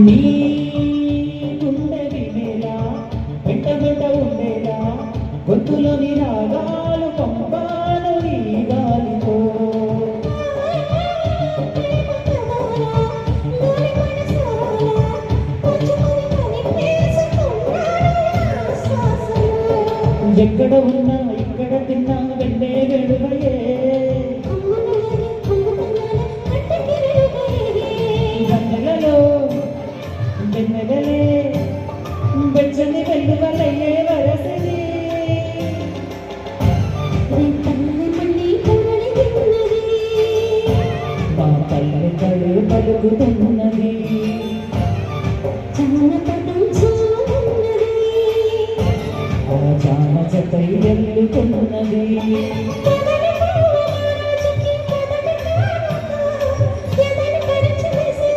నీ గుండె వినేలా వెంట వెంట ఉండేలా గొంతులోని రాగాలు పంపాను నీ గాలితో ఎక్కడ ఉన్నా ఇక్కడ తిన్నా వెండే వెలువయే వెన్నెలలే వెచ్చని వెల్లువలయ్యే వరసని మా పల్లె కళ్ళు పలుకుతున్నది ఆ జాన జతై వెల్లుతున్నది